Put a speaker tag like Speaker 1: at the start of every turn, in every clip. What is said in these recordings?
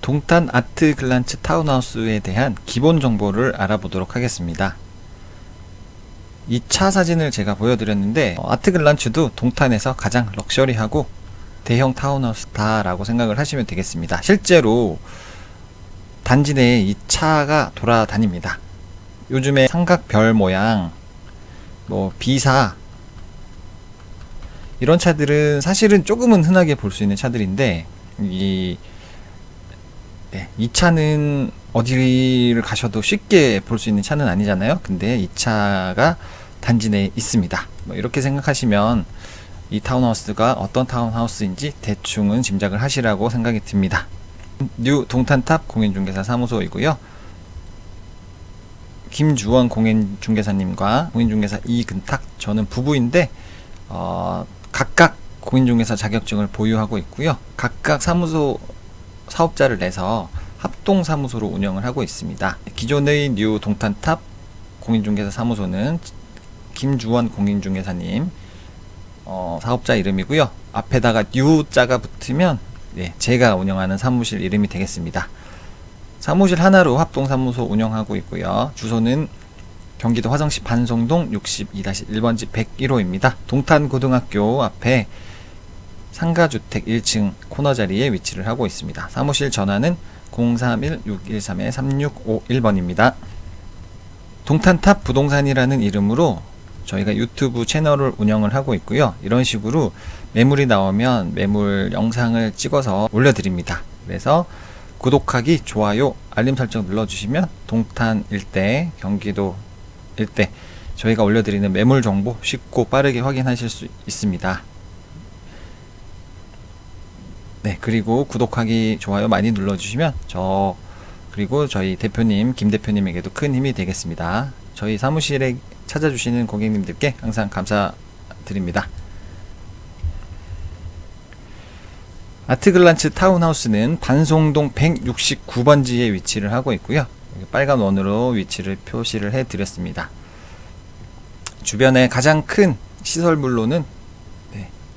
Speaker 1: 동탄 아트글란츠 타운하우스에 대한 기본 정보를 알아보도록 하겠습니다. 이 차 사진을 제가 보여드렸는데 아트글란츠도 동탄에서 가장 럭셔리하고 대형 타운하우스다라고 생각을 하시면 되겠습니다. 실제로 단지 내에 이 차가 돌아다닙니다. 요즘에 삼각별 모양, 비사 이런 차들은 사실은 조금은 흔하게 볼 수 있는 차들인데 이 차는 어디를 가셔도 쉽게 볼 수 있는 차는 아니잖아요. 근데 이 차가 단지 내에 있습니다. 이렇게 생각하시면 이 타운하우스가 어떤 타운하우스인지 대충은 짐작을 하시라고 생각이 듭니다. 뉴 동탄탑 공인중개사 사무소이고요. 김주원 공인중개사님과 공인중개사 이근탁, 저는 부부인데 각각 공인중개사 자격증을 보유하고 있고요. 각각 사무소 사업자를 내서 합동사무소로 운영을 하고 있습니다. 기존의 뉴 동탄탑 공인중개사 사무소는 김주원 공인중개사님 사업자 이름이고요. 앞에다가 뉴자가 붙으면 제가 운영하는 사무실 이름이 되겠습니다. 사무실 하나로 합동사무소 운영하고 있고요. 주소는 경기도 화성시 반송동 62-1번지 101호입니다. 동탄고등학교 앞에 상가주택 1층 코너 자리에 위치를 하고 있습니다. 사무실 전화는 031-613-3651번입니다. 동탄탑 부동산이라는 이름으로 저희가 유튜브 채널을 운영을 하고 있고요. 이런 식으로 매물이 나오면 매물 영상을 찍어서 올려드립니다. 그래서 구독하기, 좋아요, 알림 설정 눌러주시면 동탄 일대, 경기도 일대 저희가 올려드리는 매물 정보 쉽고 빠르게 확인하실 수 있습니다. 그리고 구독하기, 좋아요 많이 눌러주시면 그리고 저희 대표님, 김 대표님에게도 큰 힘이 되겠습니다. 저희 사무실에 찾아주시는 고객님들께 항상 감사드립니다. 아트글란츠 타운하우스는 반송동 169번지에 위치를 하고 있고요. 빨간 원으로 위치를 표시를 해드렸습니다. 주변에 가장 큰 시설물로는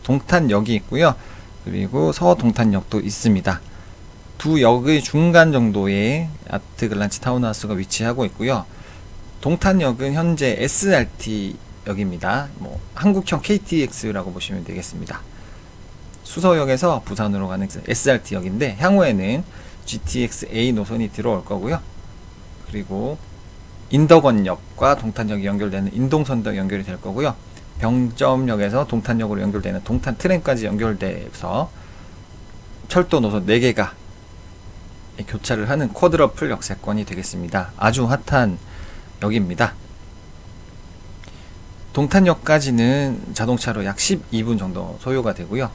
Speaker 1: 동탄역이 있고요. 그리고 서동탄역도 있습니다. 두 역의 중간 정도에 아트글란츠 타운하우스가 위치하고 있고요. 동탄역은 현재 SRT 역입니다. 한국형 KTX라고 보시면 되겠습니다. 수서역에서 부산으로 가는 SRT 역인데 향후에는 GTX-A 노선이 들어올 거고요. 그리고 인덕원역과 동탄역이 연결되는 인동선도 연결이 될 거고요. 병점역에서 동탄역으로 연결되는 동탄 트램까지 연결돼서 철도 노선 4개가 교차를 하는 쿼드러플 역세권이 되겠습니다. 아주 핫한 역입니다. 동탄역까지는 자동차로 약 12분 정도 소요가 되고요.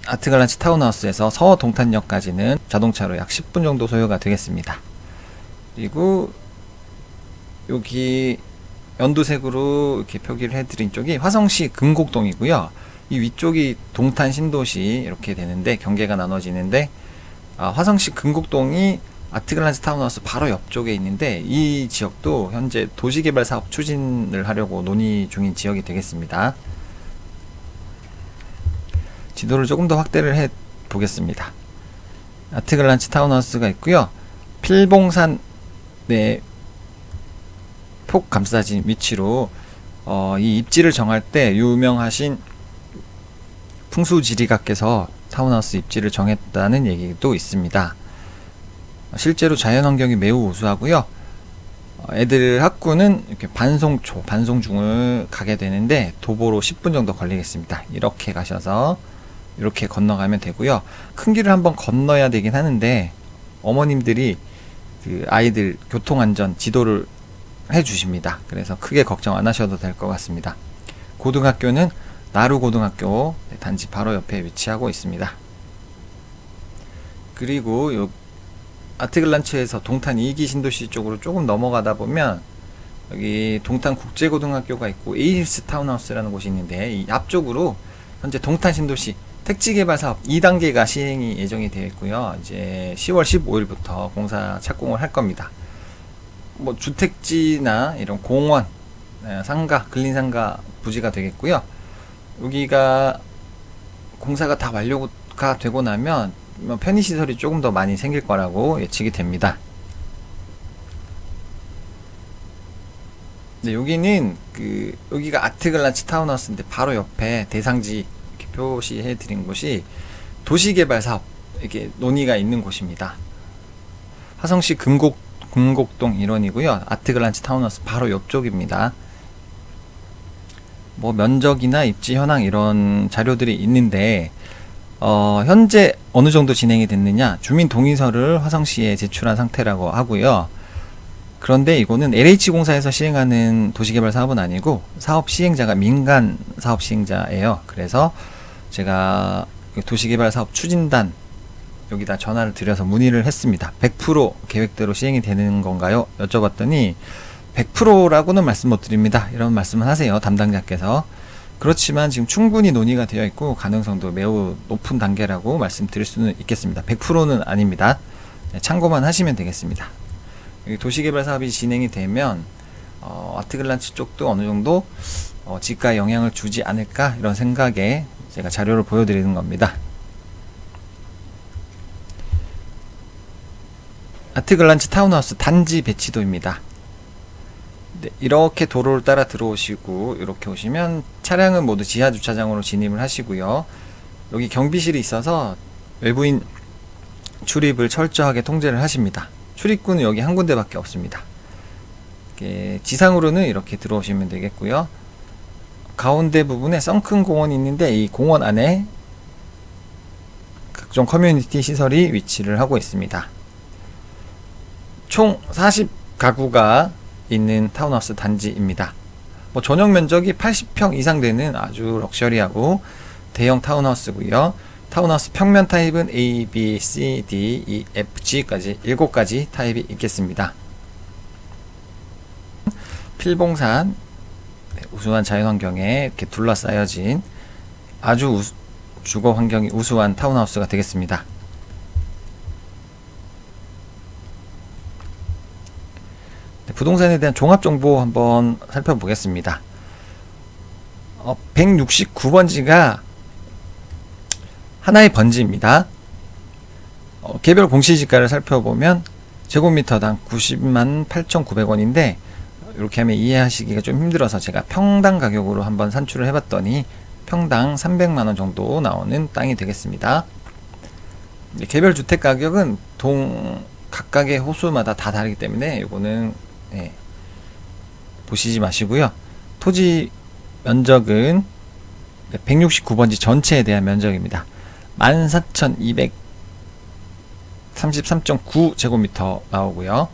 Speaker 1: 아트글란츠 타운하우스에서 서동탄역까지는 자동차로 약 10분 정도 소요가 되겠습니다. 그리고 여기 연두색으로 이렇게 표기를 해드린 쪽이 화성시 금곡동이고요. 이 위쪽이 동탄 신도시 이렇게 되는데 경계가 나눠지는데 화성시 금곡동이 아트글란츠 타운하우스 바로 옆쪽에 있는데 이 지역도 현재 도시개발 사업 추진을 하려고 논의 중인 지역이 되겠습니다. 지도를 조금 더 확대를 해 보겠습니다. 아트글란츠 타운하우스가 있고요. 필봉산 폭 감싸진 위치로 이 입지를 정할 때 유명하신 풍수지리가께서 타운하우스 입지를 정했다는 얘기도 있습니다. 실제로 자연환경이 매우 우수하고요. 애들 학구는 이렇게 반송중을 가게 되는데 도보로 10분 정도 걸리겠습니다. 이렇게 가셔서 이렇게 건너가면 되고요. 큰 길을 한번 건너야 되긴 하는데 어머님들이 그 아이들 교통안전 지도를 해주십니다. 그래서 크게 걱정 안 하셔도 될 것 같습니다. 고등학교는 나루고등학교 단지 바로 옆에 위치하고 있습니다. 그리고 요 아트글란츠에서 동탄 2기 신도시 쪽으로 조금 넘어가다 보면 여기 동탄국제고등학교가 있고 에이힐스 타운하우스라는 곳이 있는데 이 앞쪽으로 현재 동탄 신도시 택지개발사업 2단계가 시행이 예정이 되어 있고요. 이제 10월 15일부터 공사 착공을 할 겁니다. 주택지나 이런 공원, 상가, 근린상가 부지가 되겠고요. 여기가 공사가 다 완료가 되고 나면 편의시설이 조금 더 많이 생길 거라고 예측이 됩니다. 네, 여기는 여기가 아트글란츠 타운하우스인데 바로 옆에 대상지 이렇게 표시해 드린 곳이 도시개발 사업 이렇게 논의가 있는 곳입니다. 화성시 금곡동 일원이고요. 아트글란츠 타운하우스 바로 옆쪽입니다. 뭐 면적이나 입지 현황 이런 자료들이 있는데 현재 어느 정도 진행이 됐느냐, 주민 동의서를 화성시에 제출한 상태라고 하고요. 그런데 이거는 LH공사에서 시행하는 도시개발 사업은 아니고 사업 시행자가 민간 사업 시행자예요. 그래서 제가 도시개발 사업 추진단 여기다 전화를 드려서 문의를 했습니다. 100% 계획대로 시행이 되는 건가요? 여쭤봤더니 100%라고는 말씀 못 드립니다. 이런 말씀을 하세요, 담당자께서. 그렇지만 지금 충분히 논의가 되어 있고 가능성도 매우 높은 단계라고 말씀드릴 수는 있겠습니다. 100%는 아닙니다. 네, 참고만 하시면 되겠습니다. 도시개발 사업이 진행이 되면 아트글란츠 쪽도 어느 정도 지가에 영향을 주지 않을까 이런 생각에 제가 자료를 보여드리는 겁니다. 아트글란츠 타운하우스 단지 배치도입니다. 네, 이렇게 도로를 따라 들어오시고 이렇게 오시면 차량은 모두 지하 주차장으로 진입을 하시고요. 여기 경비실이 있어서 외부인 출입을 철저하게 통제를 하십니다. 출입구는 여기 한 군데밖에 없습니다. 지상으로는 이렇게 들어오시면 되겠고요. 가운데 부분에 썬큰 공원이 있는데 이 공원 안에 각종 커뮤니티 시설이 위치를 하고 있습니다. 총 40가구가 있는 타운하우스 단지입니다. 전용 면적이 80평 이상 되는 아주 럭셔리하고 대형 타운하우스고요. 타운하우스 평면 타입은 A, B, C, D, E, F, G까지 7가지 타입이 있겠습니다. 필봉산 우수한 자연환경에 이렇게 둘러싸여진 아주 주거 환경이 우수한 타운하우스가 되겠습니다. 부동산에 대한 종합정보 한번 살펴보겠습니다. 169번지가 하나의 번지입니다. 개별 공시지가를 살펴보면 제곱미터당 90만 8,900원인데 이렇게 하면 이해하시기가 좀 힘들어서 제가 평당 가격으로 한번 산출을 해봤더니 평당 300만원 정도 나오는 땅이 되겠습니다. 개별 주택 가격은 각각의 호수마다 다 다르기 때문에 이거는 보시지 마시고요. 토지 면적은 169번지 전체에 대한 면적입니다. 14,233.9제곱미터 나오고요.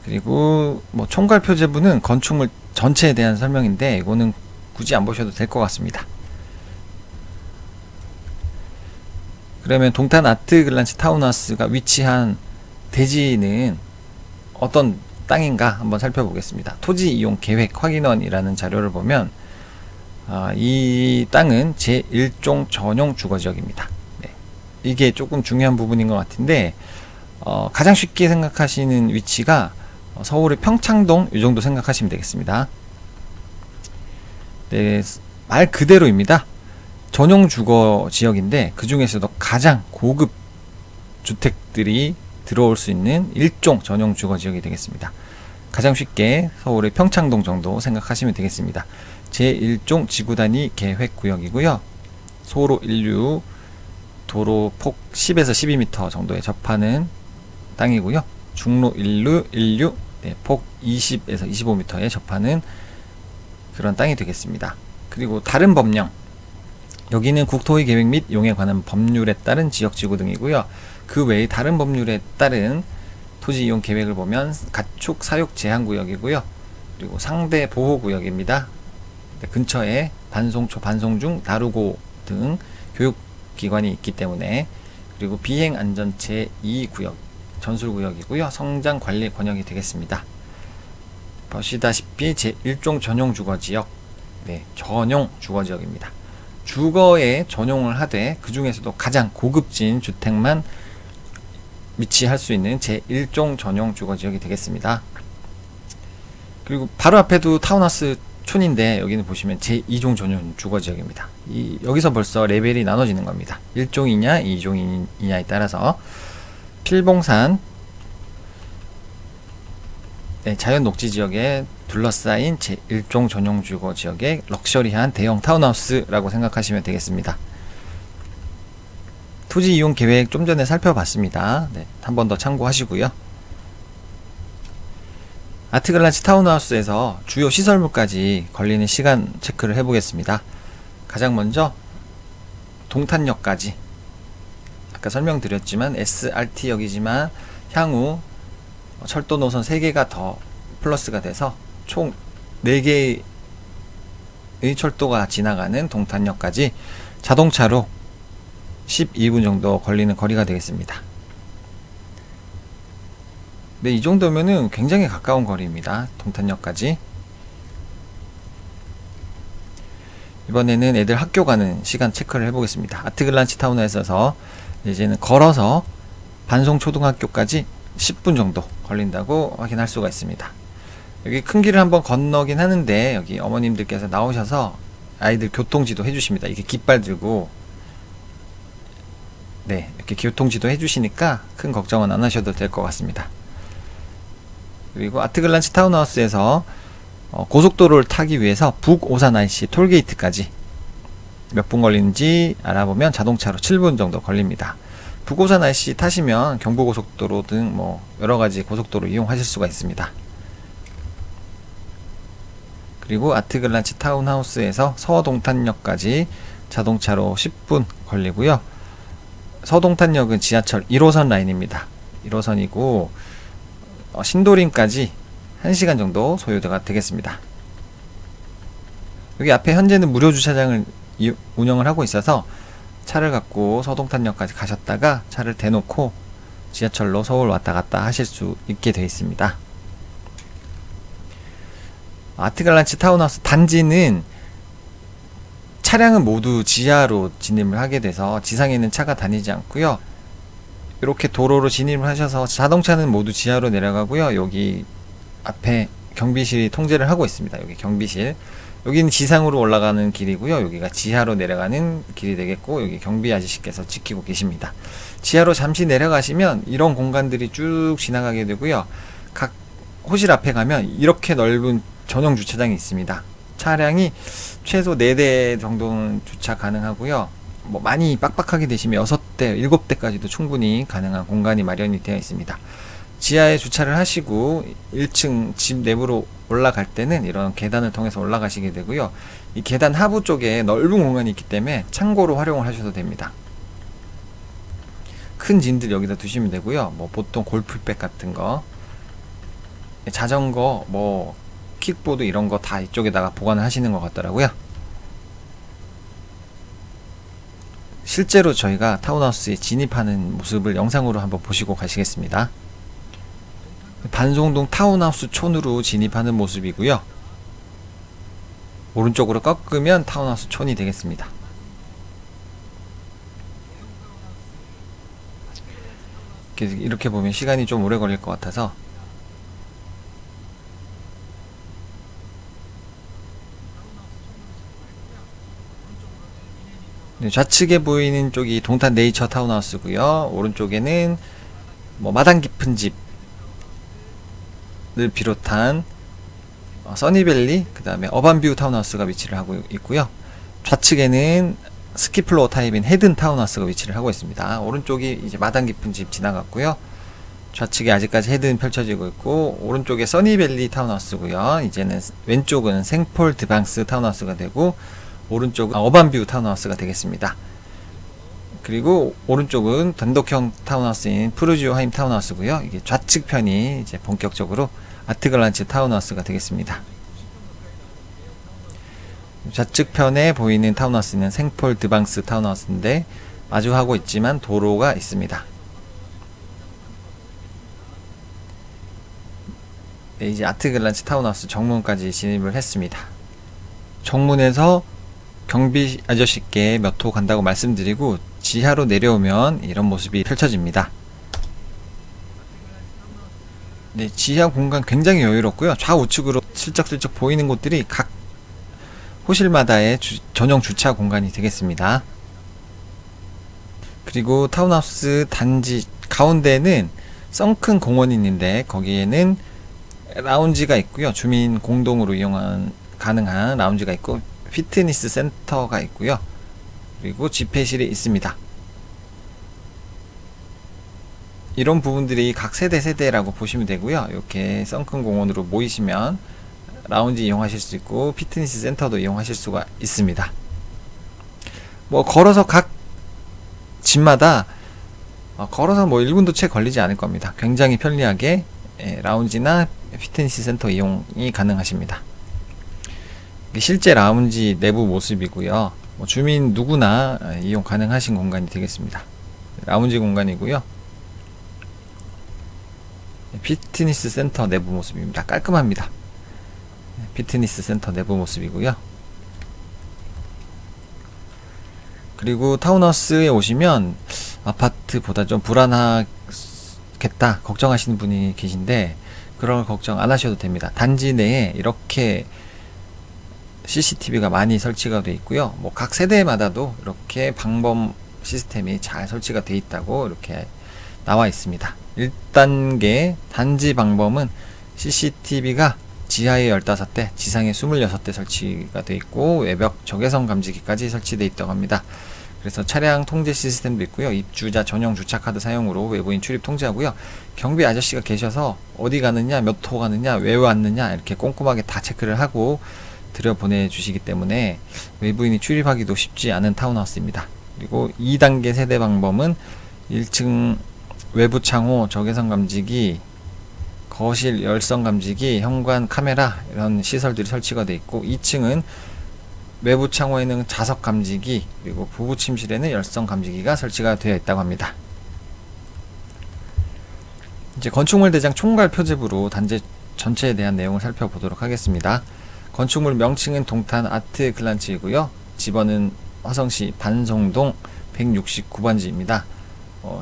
Speaker 1: 그리고 총괄 표제부는 건축물 전체에 대한 설명인데 이거는 굳이 안 보셔도 될 것 같습니다. 그러면 동탄 아트글란츠 타운하우스가 위치한 대지는 어떤 땅인가 한번 살펴보겠습니다. 토지 이용 계획 확인원이라는 자료를 보면 이 땅은 제1종 전용 주거지역입니다. 네. 이게 조금 중요한 부분인 것 같은데 가장 쉽게 생각하시는 위치가 서울의 평창동 이 정도 생각하시면 되겠습니다. 네, 말 그대로입니다. 전용 주거 지역인데 그 중에서도 가장 고급 주택들이 들어올 수 있는 1종 전용 주거 지역이 되겠습니다. 가장 쉽게 서울의 평창동 정도 생각하시면 되겠습니다. 제1종 지구단위 계획구역이고요. 소로 1류 도로 폭 10에서 12m 정도에 접하는 땅이고요. 중로 1류 폭 20에서 25m에 접하는 그런 땅이 되겠습니다. 그리고 다른 법령, 여기는 국토의 계획 및 용에 관한 법률에 따른 지역지구 등이고요. 그 외에 다른 법률에 따른 토지 이용 계획을 보면 가축 사육 제한구역이고요. 그리고 상대 보호구역입니다. 근처에 반송초, 반송중, 다루고 등 교육기관이 있기 때문에, 그리고 비행안전 제2구역, 전술구역이고요. 성장관리 권역이 되겠습니다. 보시다시피 제1종 전용 주거지역, 전용 주거지역입니다. 주거에 전용을 하되 그 중에서도 가장 고급진 주택만 위치할 수 있는 제1종 전용 주거지역이 되겠습니다. 그리고 바로 앞에도 타운하우스 촌인데 여기는 보시면 제2종 전용 주거지역입니다. 여기서 벌써 레벨이 나눠지는 겁니다. 1종이냐 2종이냐에 따라서 필봉산 자연 녹지 지역에 둘러싸인 제1종 전용 주거 지역의 럭셔리한 대형 타운하우스라고 생각하시면 되겠습니다. 토지 이용 계획 좀 전에 살펴봤습니다. 한 번 더 참고하시고요. 아트글란치 타운하우스에서 주요 시설물까지 걸리는 시간 체크를 해보겠습니다. 가장 먼저 동탄역까지, 아까 설명드렸지만 SRT역이지만 향후 철도 노선 3개가 더 플러스가 돼서 총 4개의 철도가 지나가는 동탄역까지 자동차로 12분 정도 걸리는 거리가 되겠습니다. 네, 이 정도면은 굉장히 가까운 거리입니다. 동탄역까지. 이번에는 애들 학교 가는 시간 체크를 해보겠습니다. 아트글란치 타운에서 이제는 걸어서 반송초등학교까지 10분 정도 걸린다고 확인할 수가 있습니다. 여기 큰 길을 한번 건너긴 하는데 여기 어머님들께서 나오셔서 아이들 교통지도 해주십니다. 이렇게 깃발 들고 이렇게 교통지도 해주시니까 큰 걱정은 안 하셔도 될 것 같습니다. 그리고 아트글란치 타운하우스에서 고속도로를 타기 위해서 북오산 IC 톨게이트까지 몇 분 걸리는지 알아보면 자동차로 7분 정도 걸립니다. 북오산 IC 타시면 경부고속도로 등 여러가지 고속도로 이용하실 수가 있습니다. 그리고 아트글란치 타운하우스에서 서동탄역까지 자동차로 10분 걸리고요. 서동탄역은 지하철 1호선 라인입니다. 1호선이고 신도림까지 1시간 정도 소요가 되겠습니다. 여기 앞에 현재는 무료 주차장을 운영을 하고 있어서 차를 갖고 서동탄역까지 가셨다가 차를 대놓고 지하철로 서울 왔다 갔다 하실 수 있게 되어 있습니다. 아트글란치 타운하우스 단지는 차량은 모두 지하로 진입을 하게 돼서 지상에는 차가 다니지 않고요. 이렇게 도로로 진입을 하셔서 자동차는 모두 지하로 내려가고요. 여기 앞에 경비실이 통제를 하고 있습니다. 여기 경비실. 여기는 지상으로 올라가는 길이고요. 여기가 지하로 내려가는 길이 되겠고, 여기 경비 아저씨께서 지키고 계십니다. 지하로 잠시 내려가시면 이런 공간들이 쭉 지나가게 되고요. 각 호실 앞에 가면 이렇게 넓은 전용 주차장이 있습니다. 차량이 최소 4대 정도는 주차 가능하고요. 많이 빡빡하게 되시면 6대, 7대까지도 충분히 가능한 공간이 마련이 되어 있습니다. 지하에 주차를 하시고 1층 집 내부로 올라갈 때는 이런 계단을 통해서 올라가시게 되고요. 이 계단 하부 쪽에 넓은 공간이 있기 때문에 창고로 활용을 하셔도 됩니다. 큰 짐들 여기다 두시면 되고요. 보통 골프백 같은 거, 자전거, 킥보드 이런 거 다 이쪽에다가 보관을 하시는 것 같더라고요. 실제로 저희가 타운하우스에 진입하는 모습을 영상으로 한번 보시고 가시겠습니다. 반송동 타운하우스 촌으로 진입하는 모습이고요. 오른쪽으로 꺾으면 타운하우스 촌이 되겠습니다. 이렇게 보면 시간이 좀 오래 걸릴 것 같아서 좌측에 보이는 쪽이 동탄 네이처 타운하우스고요. 오른쪽에는 마당 깊은 집을 비롯한 써니밸리, 그 다음에 어반뷰 타운하우스가 위치를 하고 있고요. 좌측에는 스키플로어 타입인 헤든 타운하우스가 위치를 하고 있습니다. 오른쪽이 이제 마당 깊은 집 지나갔고요. 좌측에 아직까지 헤든 펼쳐지고 있고, 오른쪽에 써니밸리 타운하우스고요. 이제는 왼쪽은 생폴 드방스 타운하우스가 되고, 오른쪽은 어반뷰 타운하우스가 되겠습니다. 그리고 오른쪽은 단독형 타운하우스인 푸르지오 하임 타운하우스고요. 이게 좌측 편이 이제 본격적으로 아트글란치 타운하우스가 되겠습니다. 좌측 편에 보이는 타운하우스는 생폴 드방스 타운하우스인데 마주하고 있지만 도로가 있습니다. 네, 이제 아트글란치 타운하우스 정문까지 진입을 했습니다. 정문에서 경비 아저씨께 몇 호 간다고 말씀드리고 지하로 내려오면 이런 모습이 펼쳐집니다. 네, 지하 공간 굉장히 여유롭고요. 좌우측으로 슬쩍슬쩍 보이는 곳들이 각 호실마다의 전용 주차 공간이 되겠습니다. 그리고 타운하우스 단지 가운데는 썬큰 공원이 있는데 거기에는 라운지가 있고요. 주민 공동으로 가능한 라운지가 있고 피트니스 센터가 있고요. 그리고 집회실이 있습니다. 이런 부분들이 각 세대라고 보시면 되고요. 이렇게 썬큰 공원으로 모이시면 라운지 이용하실 수 있고 피트니스 센터도 이용하실 수가 있습니다. 뭐 걸어서 각 집마다 걸어서 뭐 1분도 채 걸리지 않을 겁니다. 굉장히 편리하게 라운지나 피트니스 센터 이용이 가능하십니다. 실제 라운지 내부 모습이고요. 뭐 주민 누구나 이용 가능하신 공간이 되겠습니다. 라운지 공간이고요. 피트니스 센터 내부 모습입니다. 깔끔합니다. 피트니스 센터 내부 모습이고요. 그리고 타운하우스에 오시면 아파트보다 좀 불안하겠다 걱정하시는 분이 계신데 그런 걱정 안 하셔도 됩니다. 단지 내에 이렇게 CCTV가 많이 설치가 되어 있고요. 뭐 각 세대마다도 이렇게 방범 시스템이 잘 설치가 되어 있다고 이렇게 나와 있습니다. 1단계 단지 방범은 CCTV가 지하에 15대, 지상에 26대 설치가 되어 있고 외벽 적외선 감지기까지 설치되어 있다고 합니다. 그래서 차량 통제 시스템도 있고요. 입주자 전용 주차카드 사용으로 외부인 출입 통제하고요. 경비 아저씨가 계셔서 어디 가느냐, 몇 호 가느냐, 왜 왔느냐 이렇게 꼼꼼하게 다 체크를 하고 들여보내 주시기 때문에 외부인이 출입하기도 쉽지 않은 타운하우스입니다. 그리고 2단계 세대 방범은 1층 외부 창호, 적외선 감지기, 거실 열선 감지기, 현관 카메라 이런 시설들이 설치가 되어 있고 2층은 외부 창호에는 자석 감지기 그리고 부부 침실에는 열선 감지기가 설치가 되어 있다고 합니다. 이제 건축물 대장 총괄 표집으로 단지 전체에 대한 내용을 살펴보도록 하겠습니다. 건축물 명칭은 동탄 아트 글란츠이고요. 집원은 화성시 반송동 169번지입니다.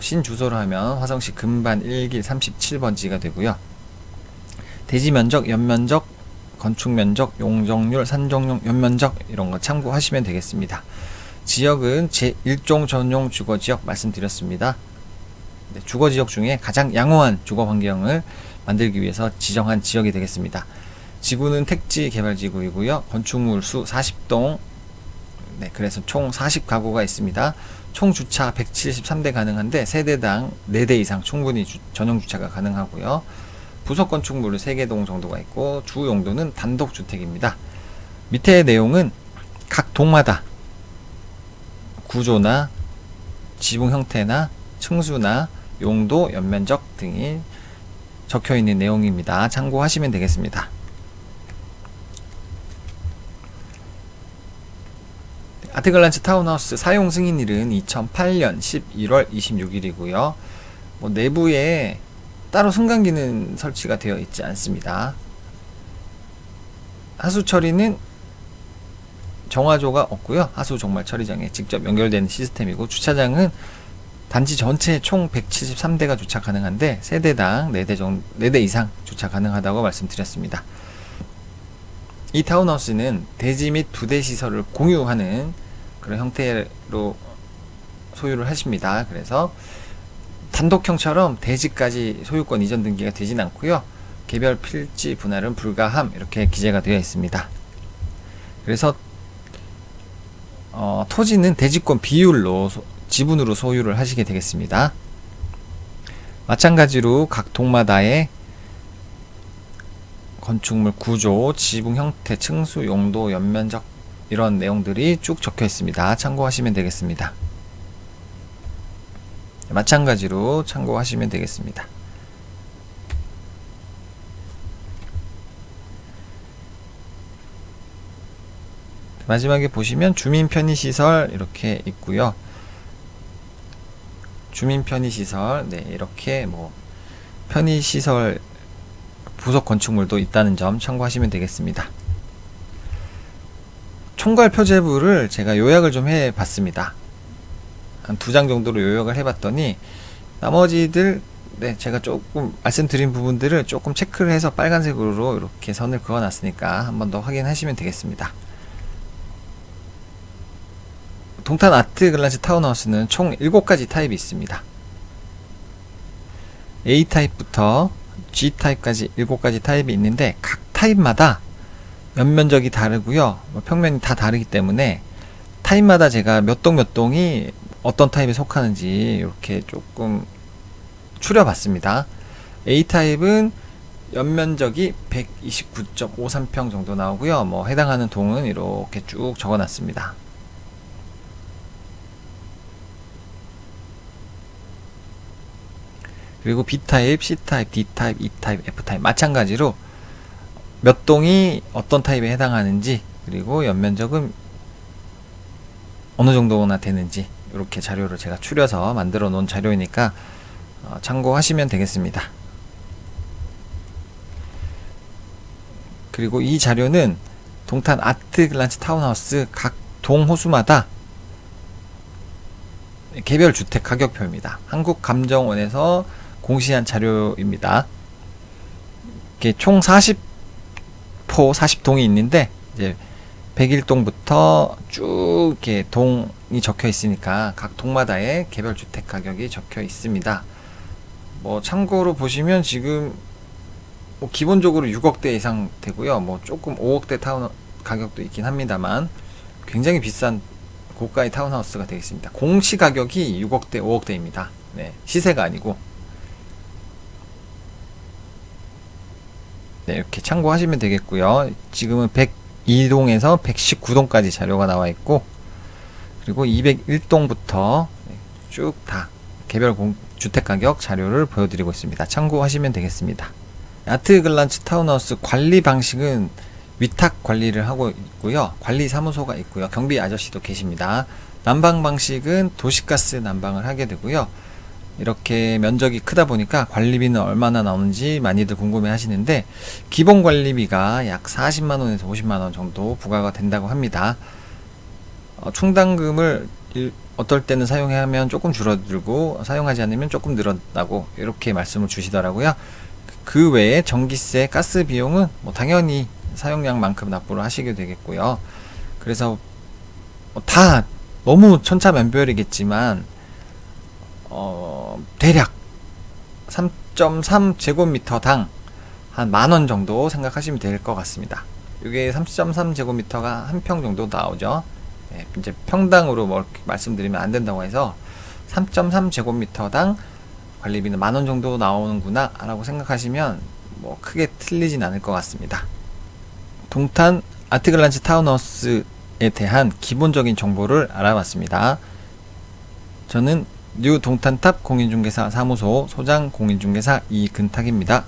Speaker 1: 신주소로 하면 화성시 금반 1길 37번지가 되고요. 대지 면적, 연면적, 건축 면적, 용적률, 산정용, 연면적 이런 거 참고하시면 되겠습니다. 지역은 제1종 전용 주거지역 말씀드렸습니다. 네, 주거지역 중에 가장 양호한 주거 환경을 만들기 위해서 지정한 지역이 되겠습니다. 지구는 택지 개발지구이고요. 건축물 수 40동, 네, 그래서 총 40가구가 있습니다. 총 주차 173대 가능한데 세대당 4대 이상 충분히 전용 주차가 가능하고요. 부속 건축물은 3개 정도가 있고 주 용도는 단독주택입니다. 밑에 내용은 각 동마다 구조나 지붕 형태나 층수나 용도, 연면적 등이 적혀있는 내용입니다. 참고하시면 되겠습니다. 아트글란츠 타운하우스 사용 승인일은 2008년 11월 26일이고요. 뭐 내부에 따로 승강기는 설치가 되어 있지 않습니다. 하수 처리는 정화조가 없고요. 하수 종말 처리장에 직접 연결되는 시스템이고 주차장은 단지 전체에 총 173대가 주차 가능한데 세대당 4대 이상 주차 가능하다고 말씀드렸습니다. 이 타운하우스는 대지 및 부대 시설을 공유하는 그런 형태로 소유를 하십니다. 그래서 단독형처럼 대지까지 소유권 이전 등기가 되진 않고요. 개별 필지 분할은 불가함 이렇게 기재가 되어 있습니다. 그래서 토지는 대지권 비율로 지분으로 소유를 하시게 되겠습니다. 마찬가지로 각 동마다의 건축물 구조, 지붕 형태, 층수, 용도, 연면적 이런 내용들이 쭉 적혀 있습니다. 참고하시면 되겠습니다. 마찬가지로 참고하시면 되겠습니다. 마지막에 보시면 주민 편의시설 이렇게 있고요. 주민 편의시설, 네, 이렇게 뭐 편의시설 부속 건축물도 있다는 점 참고하시면 되겠습니다. 총괄 표제부를 제가 요약을 좀 해봤습니다. 한 2장 정도로 요약을 해봤더니 나머지들 네, 제가 조금 말씀드린 부분들을 조금 체크를 해서 빨간색으로 이렇게 선을 그어놨으니까 한 번 더 확인하시면 되겠습니다. 동탄 아트글란스 타운하우스는 총 7가지 타입이 있습니다. A타입부터 G타입까지 7가지 타입이 있는데 각 타입마다 연면적이 다르고요. 평면이 다 다르기 때문에 타입마다 제가 몇 동이 어떤 타입에 속하는지 이렇게 조금 추려봤습니다. A타입은 연면적이 129.53평 정도 나오고요. 해당하는 동은 이렇게 쭉 적어놨습니다. 그리고 B타입, C타입, D타입, E타입, F타입 마찬가지로 몇 동이 어떤 타입에 해당하는지, 그리고 연면적은 어느 정도나 되는지 이렇게 자료를 제가 추려서 만들어 놓은 자료이니까 참고하시면 되겠습니다. 그리고 이 자료는 동탄 아트글란스 타운하우스 각 동 호수마다 개별 주택 가격표입니다. 한국감정원에서 공시한 자료입니다. 이렇게 총 40동이 있는데 이제 101동부터 쭉 이렇게 동이 적혀 있으니까 각 동마다의 개별 주택 가격이 적혀 있습니다. 참고로 보시면 지금 기본적으로 6억대 이상 되고요. 조금 5억대 타운 가격도 있긴 합니다만 굉장히 비싼 고가의 타운하우스가 되겠습니다. 공시 가격이 6억대, 5억대입니다. 네, 시세가 아니고. 네, 이렇게 참고하시면 되겠고요. 지금은 102동에서 119동까지 자료가 나와 있고, 그리고 201동부터 쭉 다 개별 주택가격 자료를 보여드리고 있습니다. 참고하시면 되겠습니다. 아트글란스 타운하우스 관리 방식은 위탁 관리를 하고 있고요. 관리사무소가 있고요. 경비 아저씨도 계십니다. 난방 방식은 도시가스 난방을 하게 되고요. 이렇게 면적이 크다 보니까 관리비는 얼마나 나오는지 많이들 궁금해 하시는데, 기본 관리비가 약 40만원에서 50만원 정도 부과가 된다고 합니다. 충당금을 어떨 때는 사용하면 조금 줄어들고 사용하지 않으면 조금 늘어나고 이렇게 말씀을 주시더라고요. 그 외에 전기세, 가스 비용은 당연히 사용량만큼 납부를 하시게 되겠고요. 그래서 다 너무 천차만별이겠지만 대략 3.3제곱미터당 한 만원 정도 생각하시면 될 것 같습니다. 이게 3.3제곱미터가 한 평 정도 나오죠. 네, 이제 평당으로 이렇게 말씀드리면 안 된다고 해서 3.3제곱미터당 관리비는 만원 정도 나오는구나 라고 생각하시면 크게 틀리진 않을 것 같습니다. 동탄 아트글란스 타운하우스에 대한 기본적인 정보를 알아봤습니다. 저는 뉴 동탄탑 공인중개사 사무소 소장 공인중개사 이근탁입니다.